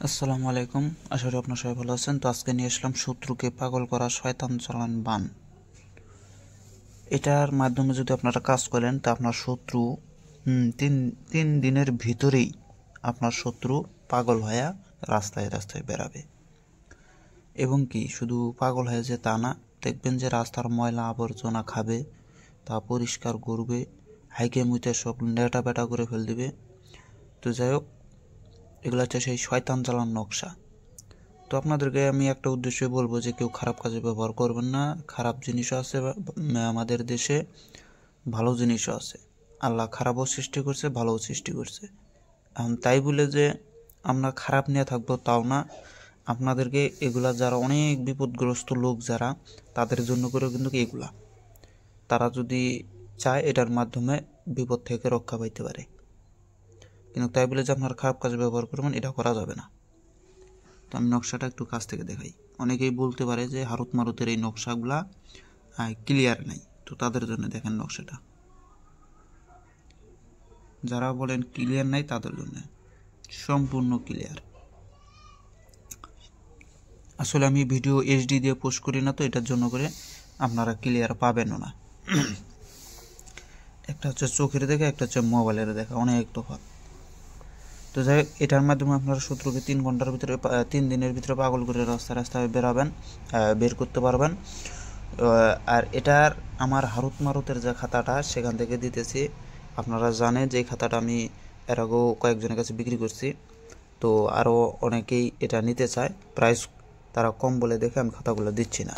আসসালামু আলাইকুম। আশা করি আপনার সবাই ভালো আছেন। তো আজকে নিয়ে আসলাম শত্রুকে পাগল করা শয়তান চালান বান। এটার মাধ্যমে যদি আপনারা কাজ করেন তা আপনার শত্রু তিন তিন দিনের ভিতরেই আপনার শত্রু পাগল হয়ে রাস্তায় রাস্তায় বেরাবে। এবং কি শুধু পাগল হয়ে যে তা না, দেখবেন যে রাস্তার ময়লা আবর্জনা খাবে, তা পরিষ্কার করবে, হাইকে মুইতে সব নেটা বেটা করে ফেল দিবে। তো যাই হোক, এগুলো হচ্ছে সেই শয়তান চালান নকশা। তো আপনাদেরকে আমি একটা উদ্দেশ্যে বলবো যে কেউ খারাপ কাজে ব্যবহার করবেন না। খারাপ জিনিসও আছে আমাদের দেশে, ভালো জিনিসও আছে। আল্লাহ খারাপও সৃষ্টি করছে, ভালোও সৃষ্টি করছে। এখন তাই বলে যে আমরা খারাপ নিয়ে থাকবো তাও না। আপনাদেরকে এগুলা যারা অনেক বিপদগ্রস্ত লোক যারা, তাদের জন্য করে কিন্তু এগুলা তারা যদি চায় এটার মাধ্যমে বিপদ থেকে রক্ষা পাইতে পারে। কিন্তু তাই বলে যে আপনারা খারাপ কাজে ব্যবহার করবেন, এটা করা যাবে না। তো আমি নকশাটা একটু কাছ থেকে দেখাই। অনেকেই বলতে পারে যে হারুত মারুতের এই নকশাগুলা ক্লিয়ার নাই, তো তাদের জন্য দেখেন নকশাটা। যারা বলেন ক্লিয়ার নাই তাদের জন্য সম্পূর্ণ ক্লিয়ার। আসলে আমি ভিডিও এইচডি দিয়ে পোস্ট করি না, তো এটার জন্য করে আপনারা ক্লিয়ার পাবেনও না। একটা হচ্ছে চোখের দেখা, একটা হচ্ছে মোবাইলের দেখা, অনেক তফাৎ। তো যাই হোক, এটার মাধ্যমে আপনারা শত্রুকে 3 দিনের ভিতরে পাগল করে রাস্তায় রাস্তায় বের করতে পারবেন। আর এটার আমার হারুত মারুতের যে খাতাটা সেখান থেকে দিতেছি। আপনারা জানেন যে এই খাতাটা আমি এর আগেও কয়েকজনের কাছে বিক্রি করছি। তো আরও অনেকেই এটা নিতে চায়, প্রাইস তারা কম বলে দেখে আমি খাতাগুলো দিচ্ছি না।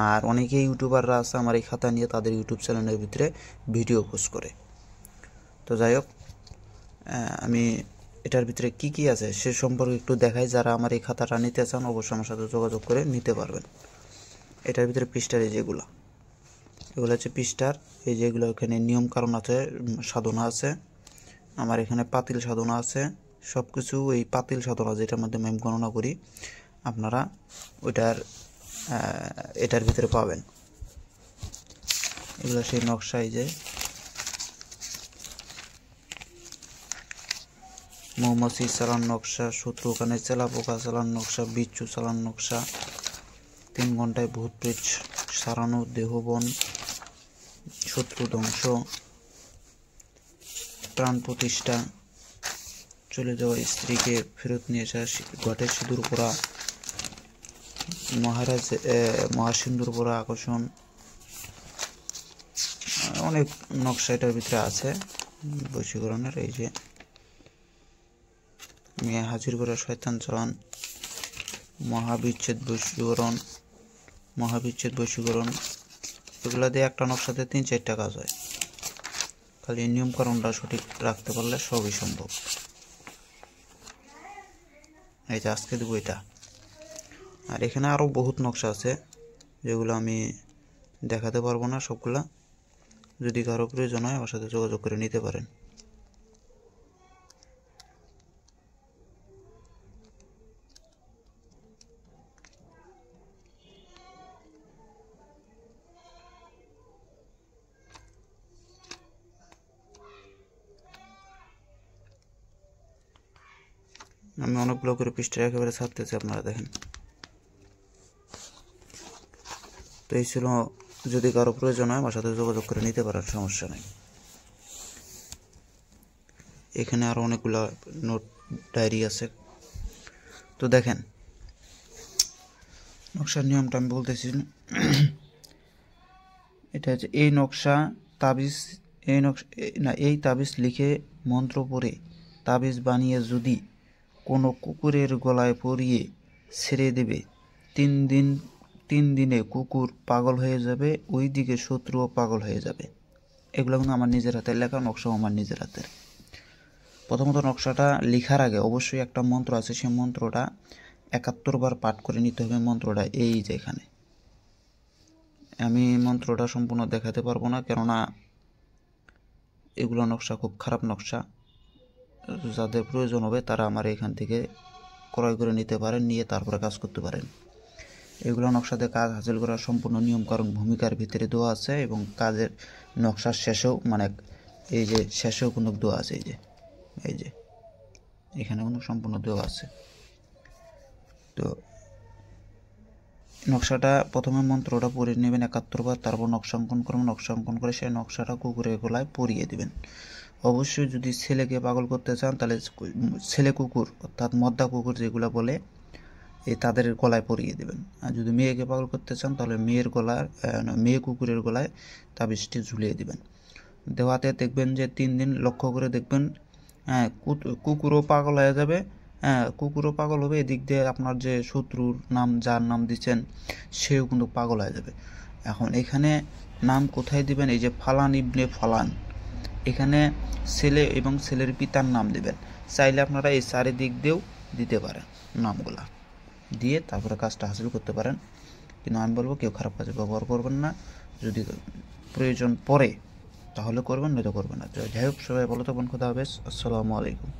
আর অনেকেই ইউটিউবাররা আছে আমার এই খাতা নিয়ে তাদের ইউটিউব চ্যানেলের ভিতরে ভিডিও পোস্ট করে। তো যাই হোক, আমি এটার ভিতরে কি কি আছে সে সম্পর্কে একটু দেখাই। যারা আমার এই খাতাটা নিতে চান অবশ্যই আমার সাথে যোগাযোগ করে নিতে পারবেন। এটার ভিতরে পৃষ্ঠার এগুলো হচ্ছে পৃষ্ঠার যেগুলো, এখানে নিয়ম কারণ আছে, সাধনা আছে, আমার এখানে পাতিল সাধনা আছে। সব কিছু এই পাতিল সাধনা যেটার মাধ্যমে আমি গণনা করি আপনারা এটার ভিতরে পাবেন। এগুলো সেই নকশা, এই যে মৌমাছি চালান নকশা, শত্রু কানে চেলা পোকা চালান নকশা, বিচ্ছু চালান নকশা, 3 ঘন্টায় ভূত পেচ সারানো, দেহবন, শত্রু ধ্বংস, প্রাণ প্রতিষ্ঠা, চলে যাওয়া স্ত্রীকে ফেরত নিয়ে আসা, ঘটে সিঁদুর পরা, মহাসিন্দুর পরা আকর্ষণ, অনেক নকশা এটার ভিতরে আছে বশীকরণের। এই যে মেয়ে হাজির করা শয়তান চালান, মহাবিচ্ছেদ বশীকরণ, এগুলা দিয়ে একটা নকশাতে 3-4টা কাজ হয়। খালি নিয়মকানুনটা সঠিক রাখতে পারলে সবই সম্ভব। এই যে আজকে দেবো এটা। আর এখানে আরও বহুত নকশা আছে যেগুলো আমি দেখাতে পারবো না সবগুলা। যদি কারো প্রয়োজন হয় আমার সাথে যোগাযোগ করে নিতে পারেন। আমি অনেকগুলো করে পৃষ্ঠা একেবারে ছাড়তেছি, আপনারা দেখেন। তো এই ছিল, যদি কারো প্রয়োজন হয় আমার সাথে যোগাযোগ করে নিতে পারার সমস্যা নেই। এখানে আরও অনেকগুলো নোট ডায়েরি আছে। তো দেখেন নকশার নিয়মটা আমি বলতেছি। এটা হচ্ছে এই নকশা তাবিজ, এই তাবিজ লিখে মন্ত্র পড়ে তাবিজ বানিয়ে যদি কোনো কুকুরের গলায় পরিয়ে ছেড়ে দেবে, 3 দিনে কুকুর পাগল হয়ে যাবে, ওই দিকে শত্রুও পাগল হয়ে যাবে। এগুলো কিন্তু আমার নিজের হাতের লেখা নকশাও আমার নিজের হাতের। প্রথমত নকশাটা লেখার আগে অবশ্যই একটা মন্ত্র আছে, সেই মন্ত্রটা 71 বার পাঠ করে নিতে হবে। মন্ত্রটা এই যে এখানে, আমি মন্ত্রটা সম্পূর্ণ দেখাতে পারবো না, কেননা এগুলো নকশা খুব খারাপ নকশা। যাদের প্রয়োজন হবে তারা আমার এখান থেকে ক্রয় করে নিতে পারেন, নিয়ে তারপরে কাজ করতে পারেন। এগুলো নকশাতে কাজ হাসিল করার সম্পূর্ণ নিয়মকানুন ভূমিকার ভিতরে দেওয়া আছে, এবং কাজের নকশার শেষেও এই যে শেষেও কোনো দেওয়া আছে। এই যে এখানে কোনো সম্পূর্ণ দেওয়া আছে। তো নকশাটা প্রথমে মন্ত্রটা পড়ে নেবেন 71 বার, তারপর নকশা অঙ্কন করবেন। নকশা অঙ্কন করে সেই নকশাটা কুকুরের গলায় পরিয়ে দিবেন। অবশ্যই যদি ছেলেকে পাগল করতে চান তাহলে ছেলে কুকুর অর্থাৎ মদ্দা কুকুর যেগুলো বলে তাদের গলায় পরিয়ে দেবেন। আর যদি মেয়েকে পাগল করতে চান তাহলে মেয়ে কুকুরের গলায় তাবিজটি ঝুলিয়ে দিবেন। দেওয়াতে দেখবেন যে 3 দিন লক্ষ্য করে দেখবেন কুকুরও পাগল হয়ে যাবে। কুকুরও পাগল হবে, এদিক দিয়ে আপনার যে শত্রুর নাম যার নাম দিচ্ছেন সেও কিন্তু পাগল হয়ে যাবে। এখন এখানে নাম কোথায় দিবেন? এই যে ফালান ইবনে ফালান, এখানে ছেলে এবং ছেলের পিতার নাম দিবেন। চাইলে আপনারা এই চারিদিক দিয়েও দিতে পারেন নামগুলা, দিয়ে তারপরে কাজটা হাসিল করতে পারেন। কিন্তু আমি বলবো কেউ খারাপ কাজে ব্যবহার করবেন না। যদি প্রয়োজন পড়ে তাহলে করবেন, নয়তো করবেন না। যাই হোক, সবাই ভালো থাকবেন। খোদা হাফেজ। আসসালামু আলাইকুম।